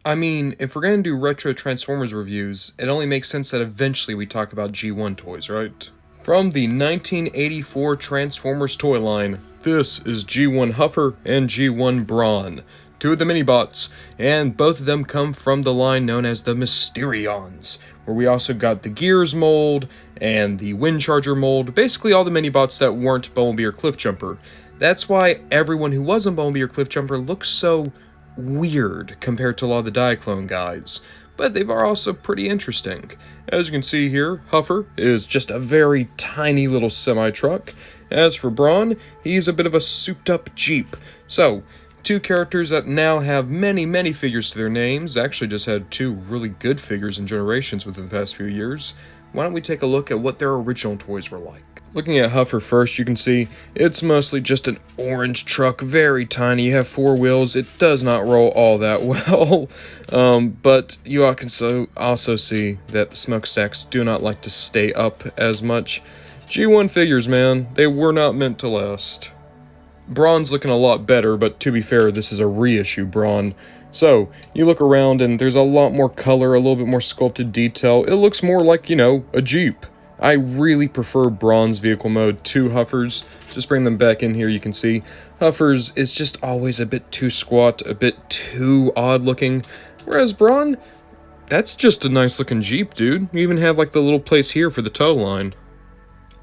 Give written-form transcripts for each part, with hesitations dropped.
I mean, if we're gonna do retro Transformers reviews, it only makes sense that eventually we talk about G1 toys, right? From the 1984 Transformers toy line, this is G1 Huffer and G1 Brawn, two of the Minibots, and both of them come from the line known as the Mysterions, where we also got the Gears mold and the Wind Charger mold, basically all the Minibots that weren't Bumblebee or Cliffjumper. That's why everyone who wasn't Bumblebee or Cliffjumper looks so weird compared to a lot of the Diaclone guys, but they are also pretty interesting. As you can see here, Huffer is just a very tiny little semi-truck. As for Brawn, he's a bit of a souped-up Jeep. So, two characters that now have many figures to their names, actually just had two really good figures in Generations within the past few years. Why don't we take a look at what their original toys were like? Looking at Huffer first, you can see it's mostly just an orange truck, very tiny. You have four wheels. It does not roll all that well, but you all can also see that the smokestacks do not like to stay up as much. G1 figures, man, they were not meant to last. Brawn's looking a lot better, but to be fair, this is a reissue Brawn. So, you look around and there's a lot more color, a little bit more sculpted detail. It looks more like, a Jeep. I really prefer Brawn's vehicle mode to Huffer's. Just bring them back in here, you can see. Huffer's is just always a bit too squat, a bit too odd looking. Whereas Brawn, that's just a nice looking Jeep, dude. You even have like the little place here for the tow line.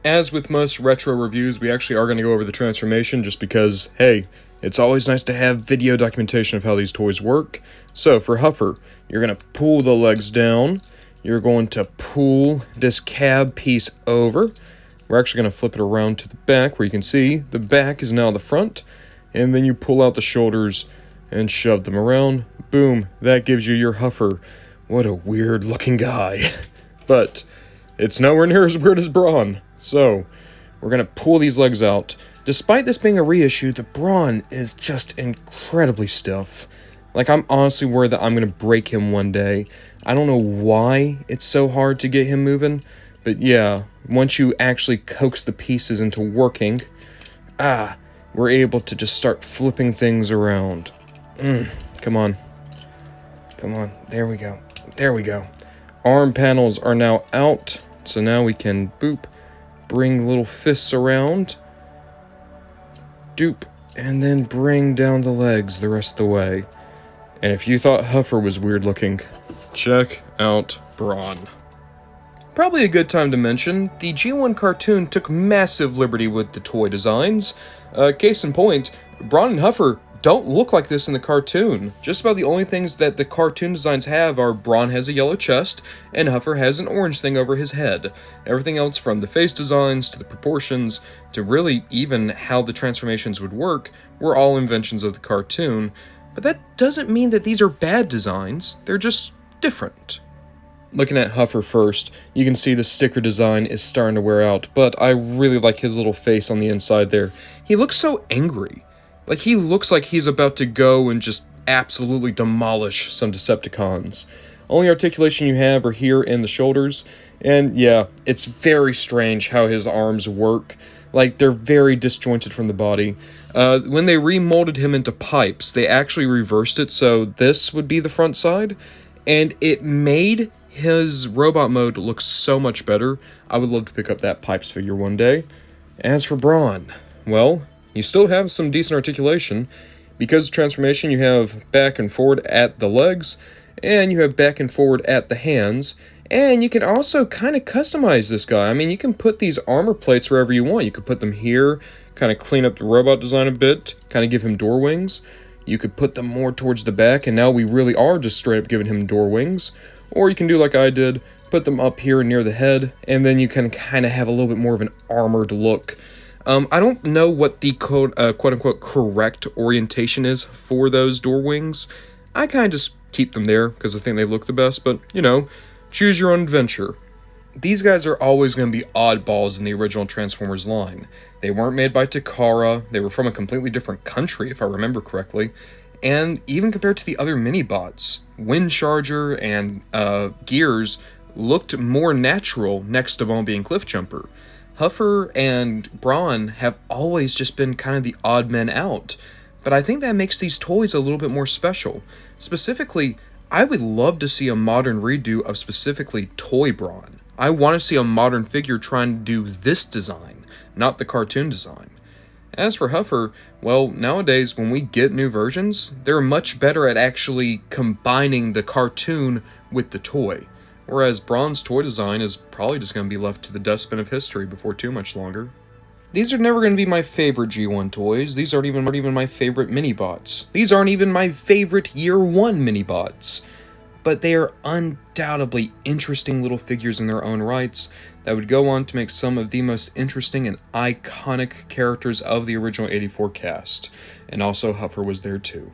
As with most retro reviews, we actually are going to go over the transformation just because, hey, it's always nice to have video documentation of how these toys work. So for Huffer, you're going to pull the legs down. You're going to pull this cab piece over. We're actually going to flip it around to the back where you can see the back is now the front. And then you pull out the shoulders and shove them around. Boom, that gives you your Huffer. What a weird looking guy. But it's nowhere near as weird as Brawn. So, we're going to pull these legs out. Despite this being a reissue, the Brawn is just incredibly stiff. Like, I'm honestly worried that I'm going to break him one day. I don't know why it's so hard to get him moving, but yeah, once you actually coax the pieces into working, we're able to just start flipping things around. Come on. Come on. There we go. There we go. Arm panels are now out, so now we can, bring little fists around, and then bring down the legs the rest of the way. And if you thought Huffer was weird looking, check out Brawn. Probably a good time to mention, the G1 cartoon took massive liberty with the toy designs. Case in point, Brawn and Huffer don't look like this in the cartoon. Just about the only things that the cartoon designs have are Brawn has a yellow chest, and Huffer has an orange thing over his head. Everything else from the face designs, to the proportions, to really even how the transformations would work, were all inventions of the cartoon. But that doesn't mean that these are bad designs, they're just different. Looking at Huffer first, you can see the sticker design is starting to wear out, but I really like his little face on the inside there. He looks so angry. Like, he looks like he's about to go and just absolutely demolish some Decepticons. Only articulation you have are here in the shoulders, and yeah, it's very strange how his arms work. Like, they're very disjointed from the body. When they remolded him into pipes, they actually reversed it, so this would be the front side, and it made his robot mode look so much better. I would love to pick up that pipes figure one day. As for Brawn, well, you still have some decent articulation. Because of transformation, you have back and forward at the legs, and you have back and forward at the hands, and you can also kind of customize this guy. I mean, you can put these armor plates wherever you want. You could put them here, kind of clean up the robot design a bit, kind of give him door wings. You could put them more towards the back, and now we really are just straight up giving him door wings. Or you can do like I did, put them up here near the head, and then you can kind of have a little bit more of an armored look. I don't know what the quote-unquote correct orientation is for those door wings. I kind of just keep them there because I think they look the best, but, choose your own adventure. These guys are always going to be oddballs in the original Transformers line. They weren't made by Takara, they were from a completely different country, if I remember correctly, and even compared to the other Minibots, Wind Charger and Gears looked more natural next to Bumblebee and Cliffjumper. Huffer and Brawn have always just been kind of the odd men out, but I think that makes these toys a little bit more special. Specifically, I would love to see a modern redo of specifically Toy Brawn. I want to see a modern figure trying to do this design, not the cartoon design. As for Huffer, well, nowadays when we get new versions, they're much better at actually combining the cartoon with the toy. Whereas Brawn's toy design is probably just going to be left to the dustbin of history before too much longer. These are never going to be my favorite G1 toys. These aren't even my favorite Minibots. These aren't even my favorite Year 1 Minibots. But they are undoubtedly interesting little figures in their own rights that would go on to make some of the most interesting and iconic characters of the original '84 cast. And also Huffer was there too.